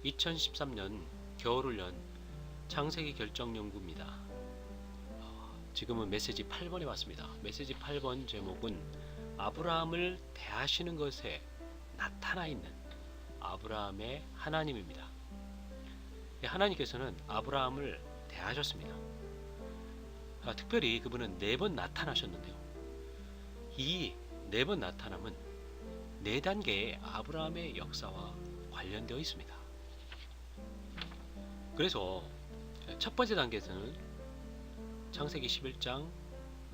2013년 겨울을 연 창세기 결정 연구입니다. 지금은 메시지 8번에 왔습니다. 메시지 8번 제목은 아브라함을 대하시는 것에 나타나 있는 아브라함의 하나님입니다. 하나님께서는 아브라함을 대하셨습니다. 특별히 그분은 4번 나타나셨는데요. 이 4번 나타남은 4단계의 아브라함의 역사와 관련되어 있습니다. 그래서 첫 번째 단계에서는 창세기 11장에서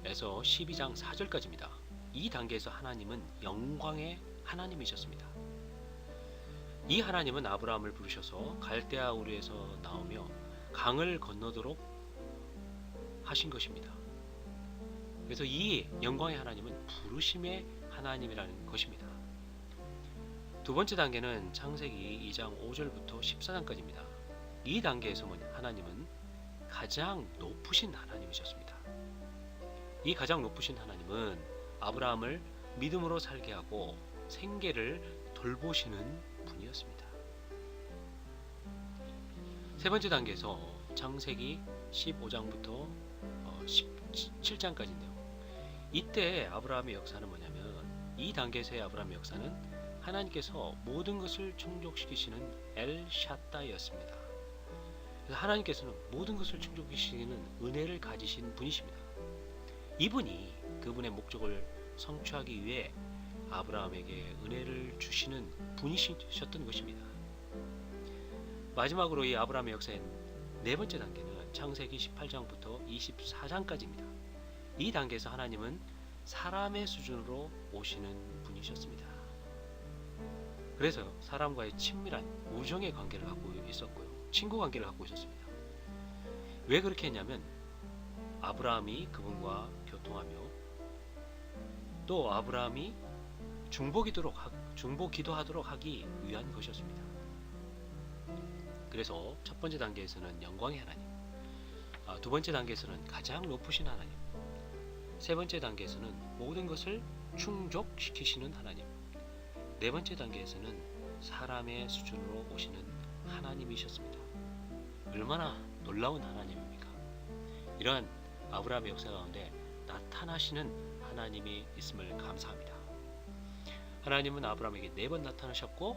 12장 4절까지입니다. 이 단계에서 하나님은 영광의 하나님이셨습니다. 이 하나님은 아브라함을 부르셔서 갈대아 우르에서 나오며 강을 건너도록 하신 것입니다. 그래서 이 영광의 하나님은 부르심의 하나님이라는 것입니다. 두 번째 단계는 창세기 2장 5절부터 14장까지입니다. 이 단계에서 하나님은 가장 높으신 하나님이셨습니다. 이 가장 높으신 하나님은 아브라함을 믿음으로 살게 하고 생계를 돌보시는 분이었습니다. 세 번째 단계에서 창세기 15장부터 17장까지인데요. 이때 아브라함의 역사는 뭐냐면, 이 단계에서의 아브라함의 역사는 하나님께서 모든 것을 충족시키시는 엘샤다이였습니다. 하나님께서는 모든 것을 충족시키는 은혜를 가지신 분이십니다. 이분이 그분의 목적을 성취하기 위해 아브라함에게 은혜를 주시는 분이셨던 것입니다. 마지막으로 이 아브라함의 역사의 네 번째 단계는 창세기 18장부터 24장까지입니다. 이 단계에서 하나님은 사람의 수준으로 오시는 분이셨습니다. 그래서 사람과의 친밀한 우정의 관계를 갖고 있었고요. 친구 관계를 갖고 있었습니다. 왜 그렇게 했냐면 아브라함이 그분과 교통하며 또 아브라함이 중보기도하도록 하기 위한 것이었습니다. 그래서 첫 번째 단계에서는 영광의 하나님, 두 번째 단계에서는 가장 높으신 하나님, 세 번째 단계에서는 모든 것을 충족시키시는 하나님, 네 번째 단계에서는 사람의 수준으로 오시는 하나님이셨습니다. 얼마나 놀라운 하나님입니까? 이러한 아브라함의 역사 가운데 나타나시는 하나님이 있음을 감사합니다. 하나님은 아브라함에게 4번 나타나셨고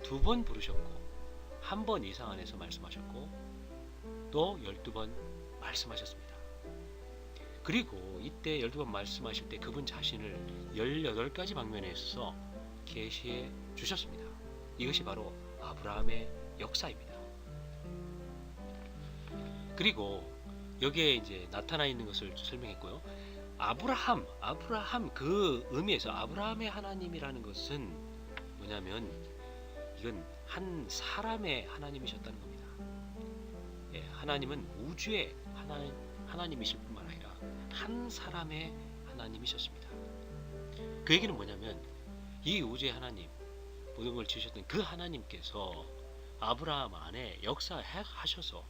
2번 부르셨고 1번 이상 안에서 말씀하셨고 또 12번 말씀하셨습니다. 그리고 이때 12번 말씀하실 때 그분 자신을 18가지 방면에 있어서 계시해 주셨습니다. 이것이 바로 아브라함의 역사입니다. 그리고 여기에 이제 나타나 있는 것을 설명했고요. 아브라함 그 의미에서 아브라함의 하나님이라는 것은 뭐냐면 이건 한 사람의 하나님이셨다는 겁니다. 하나님은 우주의 하나님이실 뿐만 아니라 한 사람의 하나님이셨습니다. 그 얘기는 뭐냐면 이 우주의 하나님, 모든 걸 지으셨던 그 하나님께서 아브라함 안에 역사하셔서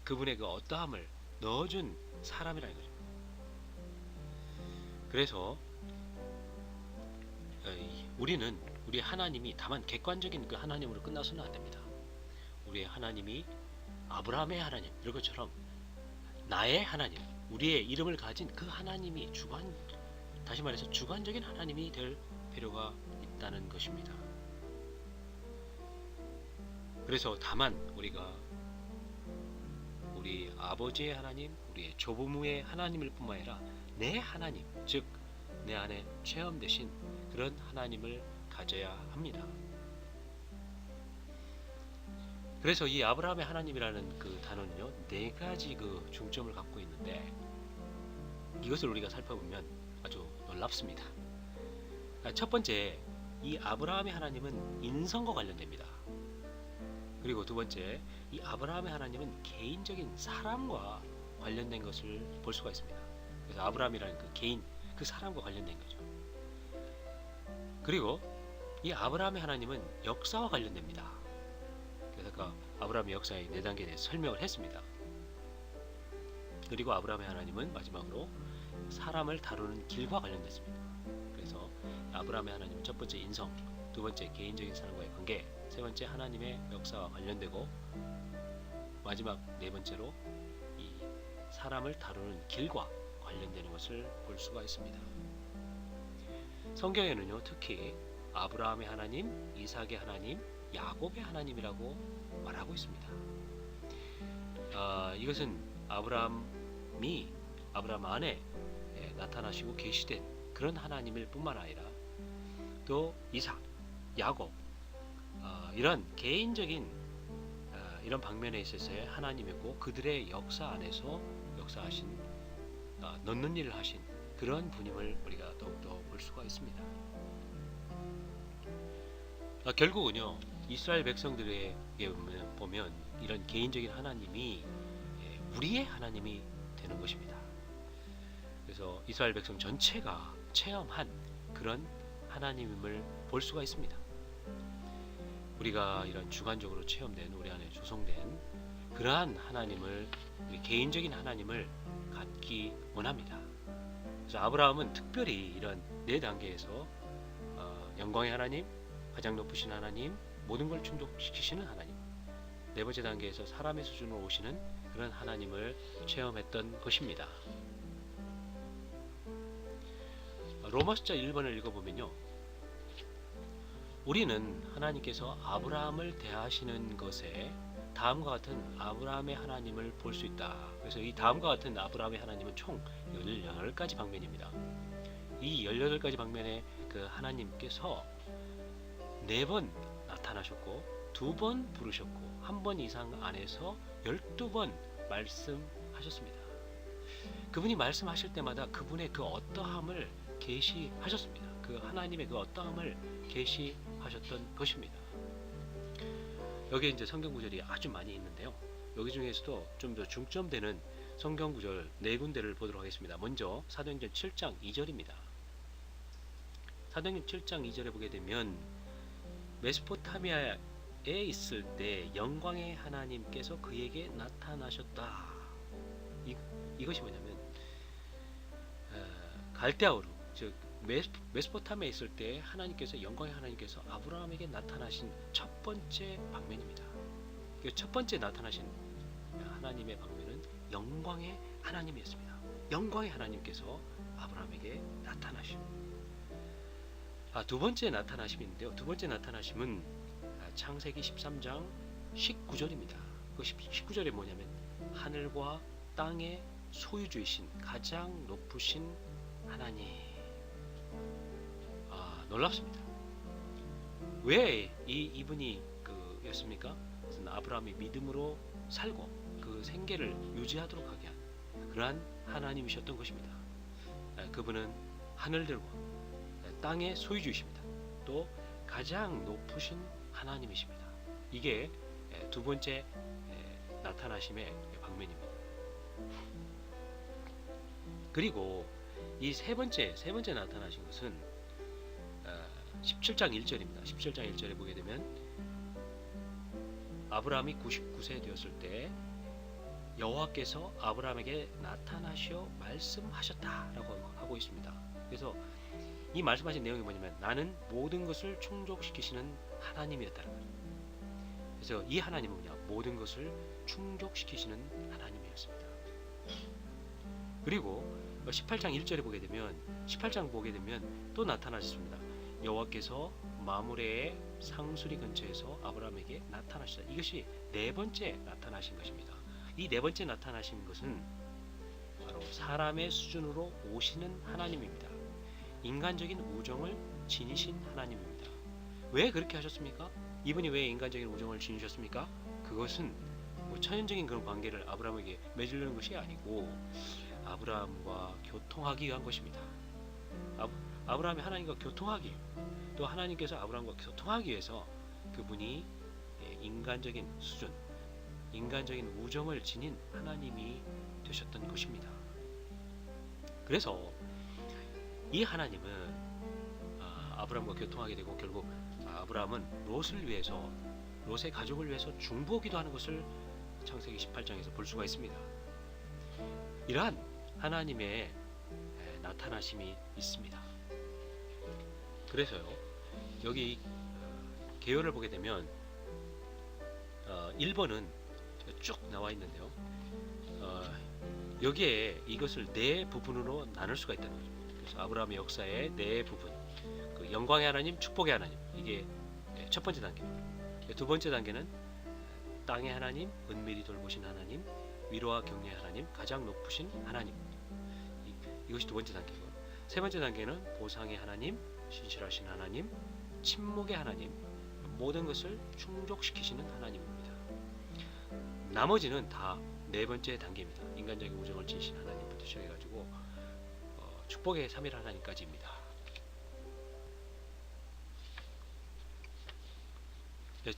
그분의 그 어떠함을 넣어준 사람이라는 거죠. 그래서 우리 하나님이 다만 객관적인 그 하나님으로 끝나서는 안 됩니다. 우리의 하나님이 아브라함의 하나님, 이런 것처럼 나의 하나님, 우리의 이름을 가진 그 하나님이 다시 말해서 주관적인 하나님이 될 필요가 있다는 것입니다. 그래서 다만 우리가 우리 아버지의 하나님, 우리의 조부모의 하나님일 뿐만 아니라 내 하나님, 즉 내 안에 체험되신 그런 하나님을 가져야 합니다. 그래서 이 아브라함의 하나님이라는 그 단어는요, 4가지 그 중점을 갖고 있는데 이것을 우리가 살펴보면 아주 놀랍습니다. 첫 번째, 이 아브라함의 하나님은 인성과 관련됩니다. 그리고 두 번째, 이 아브라함의 하나님은 개인적인 사람과 관련된 것을 볼 수가 있습니다. 그래서 아브라함이라는 그 개인, 그 사람과 관련된 거죠. 그리고 이 아브라함의 하나님은 역사와 관련됩니다. 그래서 아까 아브라함의 역사의 4단계에 대해서 설명을 했습니다. 그리고 아브라함의 하나님은 마지막으로 사람을 다루는 길과 관련됐습니다. 그래서 아브라함의 하나님은 첫 번째 인성, 두 번째 개인적인 사람과의 관계, 세 번째 하나님의 역사와 관련되고, 마지막 네 번째로 이 사람을 다루는 길과 관련되는 것을 볼 수가 있습니다. 성경에는요, 특히 아브라함의 하나님, 이삭의 하나님, 야곱의 하나님이라고 말하고 있습니다. 이것은 아브라함 안에 나타나시고 계시된 그런 하나님일 뿐만 아니라 또 이삭, 야곱, 이런 개인적인 이런 방면에 있어서의 하나님이고, 그들의 역사 안에서 역사하신, 넣는 일을 하신 그런 분임을 우리가 더욱더 볼 수가 있습니다. 결국은요, 이스라엘 백성들에게 보면 이런 개인적인 하나님이 우리의 하나님이 되는 것입니다. 그래서 이스라엘 백성 전체가 체험한 그런 하나님임을 볼 수가 있습니다. 우리가 이런 주관적으로 체험된, 우리 안에 조성된 그러한 하나님을, 우리 개인적인 하나님을 갖기 원합니다. 그래서 아브라함은 특별히 이런 네 단계에서 영광의 하나님, 가장 높으신 하나님, 모든 걸 충족시키시는 하나님, 네 번째 단계에서 사람의 수준으로 오시는 그런 하나님을 체험했던 것입니다. 로마서 1번을 읽어보면요, 우리는 하나님께서 아브라함을 대하시는 것에 다음과 같은 아브라함의 하나님을 볼 수 있다. 그래서 이 다음과 같은 아브라함의 하나님은 총 18가지 방면입니다. 이 18가지 방면의 그 하나님께서 4번 나타나셨고, 2번 부르셨고, 1번 이상 안에서 12번 말씀하셨습니다. 그분이 말씀하실 때마다 그분의 그 어떠함을 계시하셨습니다. 그 하나님의 그 어떠함을 계시하셨던 것입니다. 여기에 이제 성경 구절이 아주 많이 있는데요, 여기 중에서도 좀 더 중점되는 성경 구절 4군데를 보도록 하겠습니다. 먼저 사도행전 7장 2절입니다. 사도행전 7장 2절에 보게 되면, 메소포타미아에 있을 때 영광의 하나님께서 그에게 나타나셨다. 이것이 뭐냐면, 갈대아우르, 즉 메소포타미아에 있을 때 하나님께서, 영광의 하나님께서 아브라함에게 나타나신 첫 번째 방면입니다. 그 첫 번째 나타나신 하나님의 방면은 영광의 하나님이었습니다. 영광의 하나님께서 아브라함에게 나타나십니다. 두 번째 나타나심인데요, 두 번째 나타나심은 창세기 13장 19절입니다. 그 19절에 뭐냐면, 하늘과 땅의 소유주이신 가장 높으신 하나님. 놀랍습니다. 왜 이분이 였습니까? 아브라함이 믿음으로 살고 그 생계를 유지하도록 하게 한 그러한 하나님이셨던 것입니다. 그분은 하늘들과 땅의 소유주이십니다. 또 가장 높으신 하나님이십니다. 이게 두 번째 나타나심의 방면입니다. 그리고 이 세 번째 나타나신 것은 17장 1절입니다. 17장 1절에 보게 되면, 아브라함이 99세 되었을 때 여호와께서 아브라함에게 나타나시어 말씀하셨다라고 하고 있습니다. 그래서 이 말씀하신 내용이 뭐냐면, 나는 모든 것을 충족시키시는 하나님이었다는 거예요. 그래서 이 하나님은 뭐냐? 모든 것을 충족시키시는 하나님이었습니다. 그리고 18장 1절에 보게 되면, 18장 보게 되면 또 나타나셨습니다. 여호와께서 마므레의 상수리 근처에서 아브라함에게 나타나시다. 이것이 네 번째 나타나신 것입니다. 이 네 번째 나타나신 것은 바로 사람의 수준으로 오시는 하나님입니다. 인간적인 우정을 지니신 하나님입니다. 왜 그렇게 하셨습니까? 이분이 왜 인간적인 우정을 지니셨습니까? 그것은 천연적인 그런 관계를 아브라함에게 맺으려는 것이 아니고 아브라함과 교통하기 위한 것입니다. 아브라함이 하나님과 교통하기, 또 하나님께서 아브라함과 교통하기 위해서 그분이 인간적인 수준, 인간적인 우정을 지닌 하나님이 되셨던 것입니다. 그래서 이 하나님은 아브라함과 교통하게 되고, 결국 아브라함은 롯을 위해서, 롯의 가족을 위해서 중보기도 하는 것을 창세기 18장에서 볼 수가 있습니다. 이러한 하나님의 나타나심이 있습니다. 그래서요, 여기 개요를 보게 되면 1번은 쭉 나와 있는데요. 여기에 이것을 네 부분으로 나눌 수가 있다는 거죠. 그래서 아브라함의 역사의 네 부분, 그 영광의 하나님, 축복의 하나님, 이게 첫 번째 단계입니다. 두 번째 단계는 땅의 하나님, 은밀히 돌보신 하나님, 위로와 격려의 하나님, 가장 높으신 하나님, 이것이 두 번째 단계고, 세 번째 단계는 보상의 하나님, 신실하신 하나님, 침묵의 하나님, 모든 것을 충족시키시는 하나님입니다. 나머지는 다 네 번째 단계입니다. 인간적인 우정을 지니신 하나님부터 시작해가지고 축복의 3일 하나님까지입니다.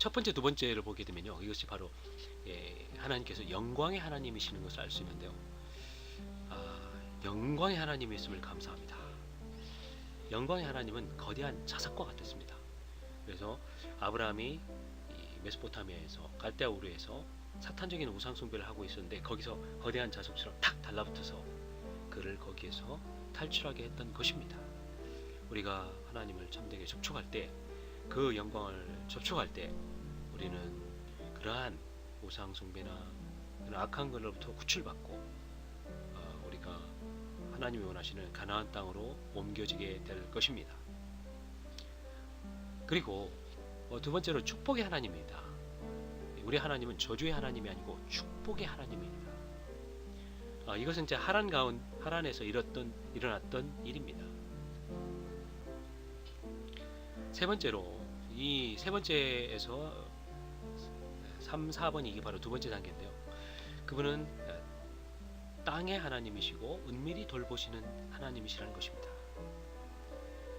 첫 번째, 두 번째를 보게 되면요, 이것이 바로 하나님께서 영광의 하나님이시는 것을 알 수 있는데요. 영광의 하나님이었음을 감사합니다. 영광의 하나님은 거대한 자석과 같았습니다. 그래서 아브라함이 메소포타미아에서 갈대아 우르에서 사탄적인 우상 숭배를 하고 있었는데, 거기서 거대한 자석처럼 탁 달라붙어서 그를 거기에서 탈출하게 했던 것입니다. 우리가 하나님을 참되게 접촉할 때, 그 영광을 접촉할 때, 우리는 그러한 우상 숭배나 그런 악한 것으로부터 구출받고 우리가 하나님이 원하시는 가나안 땅으로 옮겨지게 될 것입니다. 그리고 두 번째로 축복의 하나님입니다. 우리 하나님은 저주의 하나님이 아니고 축복의 하나님입니다. 이것은 이제 하란에서 일어났던 일입니다. 세 번째로, 이 세 번째에서 3, 4번이 이게 바로 두 번째 단계인데요. 그분은 땅의 하나님이시고 은밀히 돌보시는 하나님이시라는 것입니다.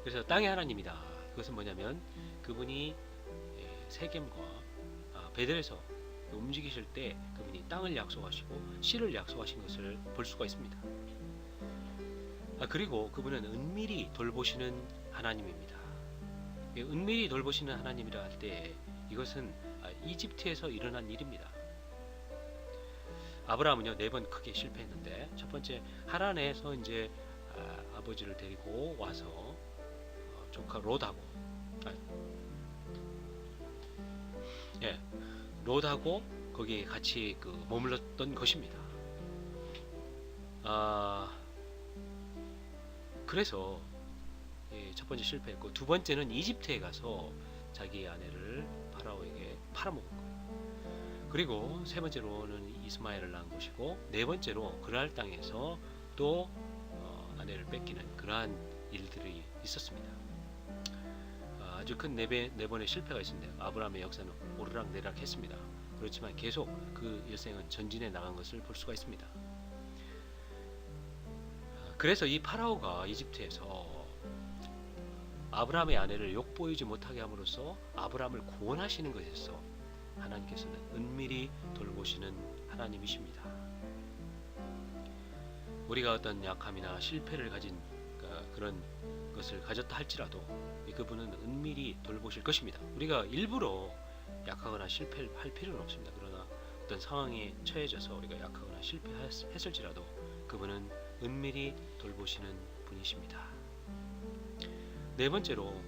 그래서 땅의 하나님이다. 그것은 뭐냐면 그분이 세겜과 베델에서 움직이실 때 그분이 땅을 약속하시고 씨를 약속하신 것을 볼 수가 있습니다. 그리고 그분은 은밀히 돌보시는 하나님입니다. 은밀히 돌보시는 하나님이라 할 때 이것은 이집트에서 일어난 일입니다. 아브라함은요 4번 크게 실패했는데, 첫 번째 하란에서 이제 아버지를 데리고 와서 조카 롯하고 거기에 같이 머물렀던 것입니다. 그래서 첫 번째 실패했고, 두 번째는 이집트에 가서 자기 아내를 파라오에게 팔아먹은 거예요. 그리고 세 번째로는 이스마엘을 낳은 것이고, 네 번째로 그랄 땅에서 또 아내를 뺏기는 그러한 일들이 있었습니다. 아주 큰 네 번의 실패가 있습니다. 아브라함의 역사는 오르락내리락 했습니다. 그렇지만 계속 그 일생은 전진해 나간 것을 볼 수가 있습니다. 그래서 이 파라오가 이집트에서 아브라함의 아내를 욕보이지 못하게 함으로써 아브라함을 구원하시는 것에서 하나님께서는 은밀히 돌보시는 하나님이십니다. 우리가 어떤 약함이나 실패를 가진 그런 것을 가졌다 할지라도 그분은 은밀히 돌보실 것입니다. 우리가 일부러 약하거나 실패할 필요는 없습니다. 그러나 어떤 상황에 처해져서 우리가 약하거나 실패했을지라도 그분은 은밀히 돌보시는 분이십니다. 네 번째로,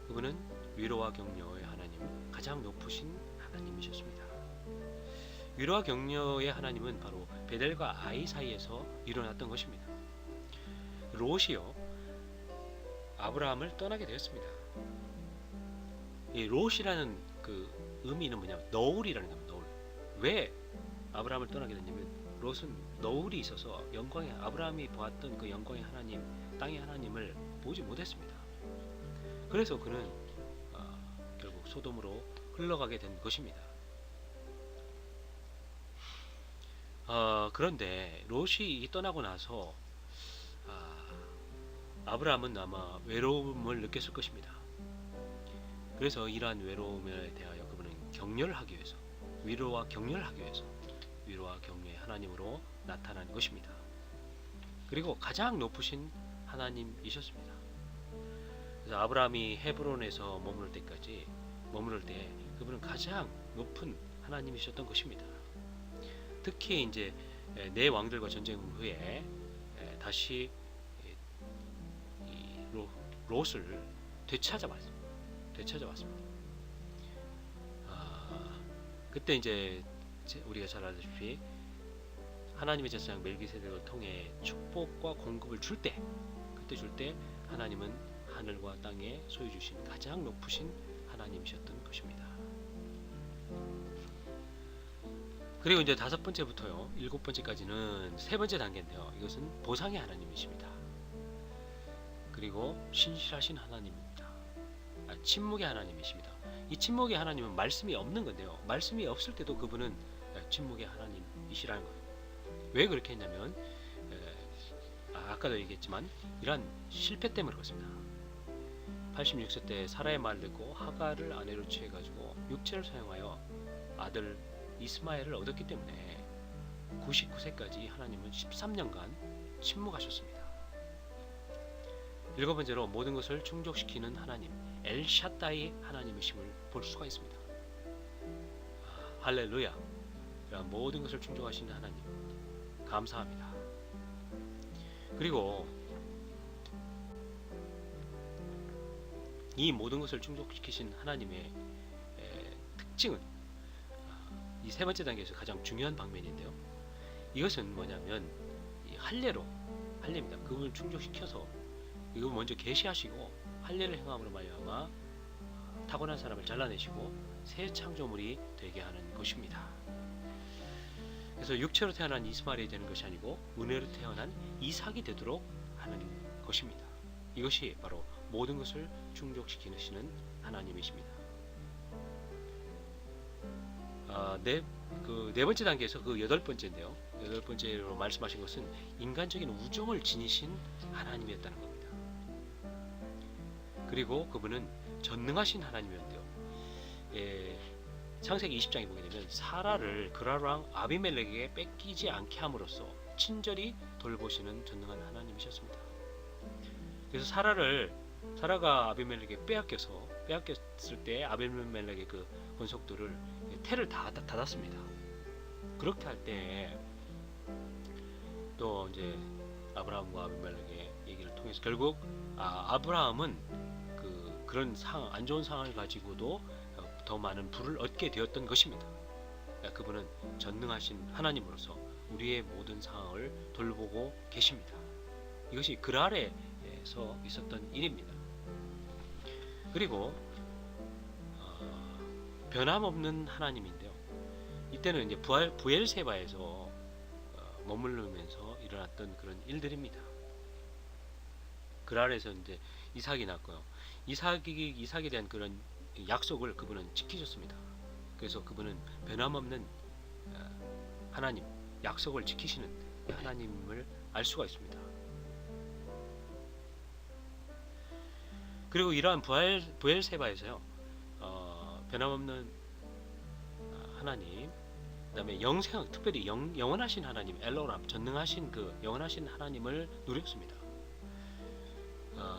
그분은 위로와 격려의 하나님, 가장 높으신 하나님이셨습니다. 위로와 격려의 하나님은 바로 베델과 아이 사이에서 일어났던 것입니다. 롯이요 아브라함을 떠나게 되었습니다. 이 롯이라는 그 의미는 뭐냐면 너울이라는 겁니다. 너울. 왜 아브라함을 떠나게 됐냐면 롯은 너울이 있어서 아브라함이 보았던 그 영광의 하나님, 땅의 하나님을 보지 못했습니다. 그래서 그는 결국 소돔으로 흘러가게 된 것입니다. 그런데 롯이 떠나고 나서 아브라함은 아마 외로움을 느꼈을 것입니다. 그래서 이러한 외로움에 대하여 그분은 격려를 하기 위해서, 위로와 격려를 하기 위해서 위로와 격려의 하나님으로 나타난 것입니다. 그리고 가장 높으신 하나님이셨습니다. 그래서 아브라함이 헤브론에서 머무를 때 그분은 가장 높은 하나님이셨던 것입니다. 특히 이제 네 왕들과 전쟁 후에 다시 롯을 되찾아왔습니다. 그때 이제 우리가 잘 알다시피 하나님의 제사장 멜기세덱을 통해 축복과 공급을 줄 때, 그때 줄 때 하나님은 하늘과 땅에 소유 주신 가장 높으신 하나님이셨던 것입니다. 그리고 이제 5번째부터요 7번째까지는 세 번째 단계인데요, 이것은 보상의 하나님이십니다. 그리고 신실하신 하나님입니다. 침묵의 하나님이십니다. 이 침묵의 하나님은 말씀이 없는 건데요, 말씀이 없을 때도 그분은 침묵의 하나님이시라는 거예요. 왜 그렇게 했냐면 아까도 얘기했지만 이러한 실패 때문에 그렇습니다. 86세 때 사라의 말을 듣고 하갈을 아내로 취해가지고 육체를 사용하여 아들 이스마엘을 얻었기 때문에 99세까지 하나님은 13년간 침묵하셨습니다. 7번째로 모든 것을 충족시키는 하나님, 엘샤다이 하나님이심을 볼 수가 있습니다. 할렐루야. 모든 것을 충족하시는 하나님, 감사합니다. 그리고 이 모든 것을 충족시키신 하나님의 특징은 이 세 번째 단계에서 가장 중요한 방면인데요, 이것은 뭐냐면 이 할례입니다. 그분을 충족시켜서 이걸 먼저 계시하시고 할례를 행함으로 말미암아 타고난 사람을 잘라내시고 새 창조물이 되게 하는 것입니다. 그래서 육체로 태어난 이스마엘이 되는 것이 아니고 은혜로 태어난 이삭이 되도록 하는 것입니다. 이것이 바로 모든 것을 충족시키시는 하나님이십니다. 네 번째 단계에서 그 8번째인데요, 8번째로 말씀하신 것은 인간적인 우정을 지니신 하나님이었다는 겁니다. 그리고 그분은 전능하신 하나님이었는데요, 창세기 20장에 보게 되면 사라를 그랄왕 아비멜렉에게 뺏기지 않게 함으로써 친절히 돌보시는 전능한 하나님이셨습니다. 그래서 사라가 아비멜렉에게 빼앗겼을 때 아비멜렉의 그 권속들을 태를 다 닫았습니다. 그렇게 할 때 또 이제 아브라함과 아비멜렉의 얘기를 통해서 결국 아브라함은 그런 안 좋은 상황을 가지고도 더 많은 부를 얻게 되었던 것입니다. 그분은 전능하신 하나님으로서 우리의 모든 상황을 돌보고 계십니다. 이것이 그랄에서 있었던 일입니다. 그리고 변함없는 하나님인데요, 이때는 이제 부엘세바에서 머무르면서 일어났던 그런 일들입니다. 그랄에서 이제 이삭이 났고요, 이삭에 대한 그런 약속을 그분은 지키셨습니다. 그래서 그분은 변함없는 하나님, 약속을 지키시는 하나님을 알 수가 있습니다. 그리고 이러한 부엘세바에서요, 변함없는 하나님, 그다음에 특별히 영원하신 하나님, 엘로람, 전능하신 그 영원하신 하나님을 누렸습니다.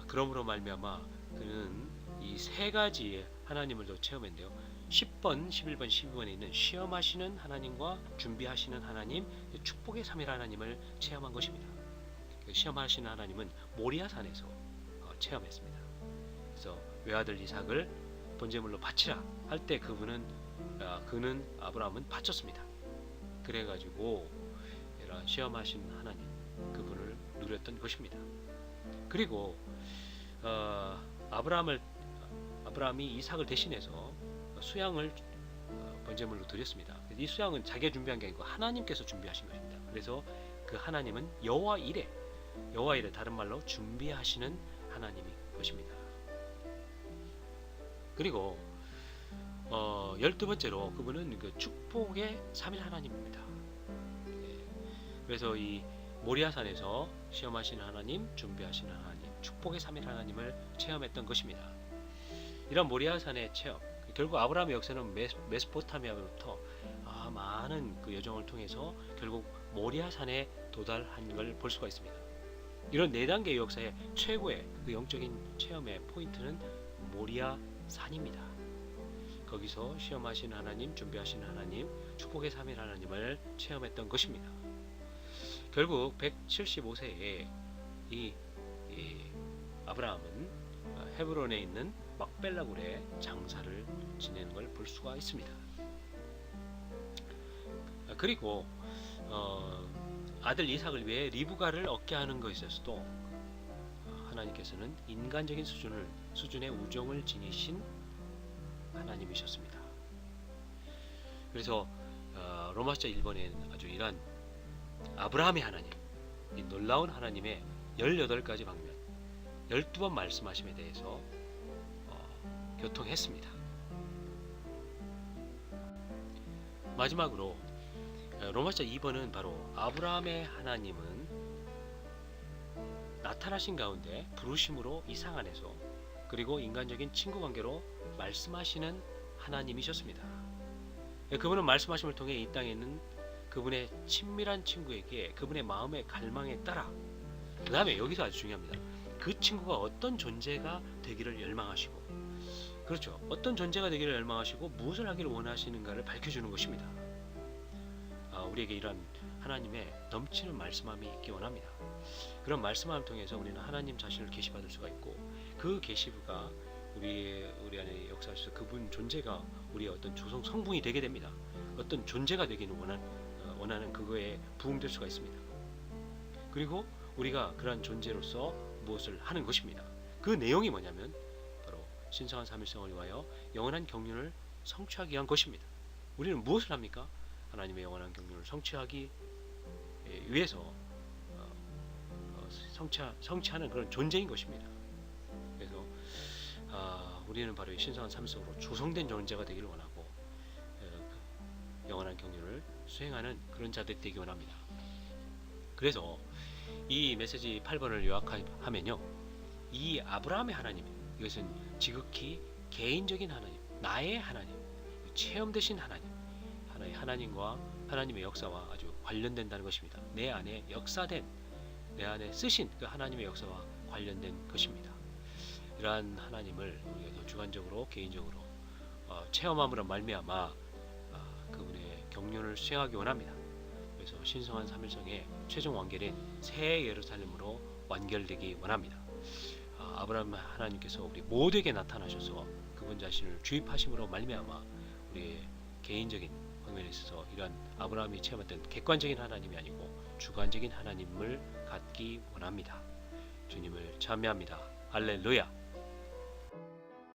그러므로 말미암아 그는 이 세 가지의 하나님을 더 체험했는데요, 10번, 11번, 12번에 있는 시험하시는 하나님과 준비하시는 하나님, 축복의 3일 하나님을 체험한 것입니다. 시험하시는 하나님은 모리아산에서 체험했습니다. 그래서 외아들 이삭을 번제물로 바치라 할 때 그는 아브라함은 바쳤습니다. 그래가지고 이런 시험하신 하나님, 그분을 누렸던 것입니다. 그리고 아브라함이 이삭을 대신해서 수양을 번제물로 드렸습니다. 이 수양은 자기가 준비한 게 아니고 하나님께서 준비하신 것입니다. 그래서 그 하나님은 여호와 이레, 다른 말로 준비하시는 하나님인 것입니다. 그리고 12번째로 그분은 그 축복의 3일 하나님입니다. 그래서 이 모리아산에서 시험하시는 하나님, 준비하시는 하나님, 축복의 3일 하나님을 체험했던 것입니다. 이런 모리아산의 체험, 결국 아브라함의 역사는 메소포타미아로부터 많은 그 여정을 통해서 결국 모리아산에 도달한 걸 볼 수가 있습니다. 이런 4단계의 역사의 최고의 그 영적인 체험의 포인트는 모리아산입니다. 거기서 시험하신 하나님, 준비하신 하나님, 축복의 3일 하나님을 체험했던 것입니다. 결국 175세에 이 아브라함은 헤브론에 있는 막벨라 굴에 장사를 지내는 걸 볼 수가 있습니다. 그리고 아들 이삭을 위해 리브가를 얻게 하는 것에서도 하나님께서는 인간적인 수준의 우정을 지니신 하나님이셨습니다. 그래서 로마서 1번에는 아주 이러한 아브라함의 하나님, 이 놀라운 하나님의 18가지 방면, 12번 말씀하심에 대해서 교통했습니다. 마지막으로 로마서 2번은 바로 아브라함의 하나님은 나타나신 가운데 부르심으로 이상 안에서 그리고 인간적인 친구 관계로 말씀하시는 하나님이셨습니다. 그분은 말씀하심을 통해 이 땅에 있는 그분의 친밀한 친구에게 그분의 마음의 갈망에 따라, 그 다음에 여기서 아주 중요합니다. 그 친구가 어떤 존재가 되기를 열망하시고, 그렇죠, 어떤 존재가 되기를 열망하시고 무엇을 하기를 원하시는가를 밝혀주는 것입니다. 우리에게 이러한 하나님의 넘치는 말씀함이 있기 원합니다. 그런 말씀함을 통해서 우리는 하나님 자신을 계시받을 수가 있고, 그 계시가 우리 안에 역사하셔서 그분 존재가 우리의 어떤 조성 성분이 되게 됩니다. 어떤 존재가 되기는 원하는 그거에 부응될 수가 있습니다. 그리고 우리가 그러한 존재로서 무엇을 하는 것입니다. 그 내용이 뭐냐면 바로 신성한 삼위성을 위하여 영원한 경륜을 성취하기 위한 것입니다. 우리는 무엇을 합니까? 하나님의 영원한 경륜을 성취하기 위해서 성취하는 그런 존재인 것입니다. 그래서 우리는 바로 이 신성한 삼위성으로 조성된 존재가 되기를 원하고 영원한 경륜을 수행하는 그런 자들이 되기 원합니다. 그래서 이 메시지 8번을 요약하면요, 이 아브라함의 하나님, 이것은 지극히 개인적인 하나님, 나의 하나님, 체험되신 하나님, 하나님과 하나님의 역사와 아주 관련된다는 것입니다. 내 안에 역사된, 내 안에 쓰신 그 하나님의 역사와 관련된 것입니다. 이러한 하나님을 우리가 더 주관적으로 개인적으로 체험함으로 말미암아 그분의 경륜을 수행하기 원합니다. 그래서 신성한 삼일성의 최종 완결인 새 예루살렘으로 완결되기 원합니다. 아브라함 하나님께서 우리 모두에게 나타나셔서 그분 자신을 주입하심으로 말미암아 우리의 개인적인 방면에 있어서 이러한 아브라함이 체험했던 객관적인 하나님이 아니고 주관적인 하나님을 갖기 원합니다. 주님을 찬미합니다. 할렐루야.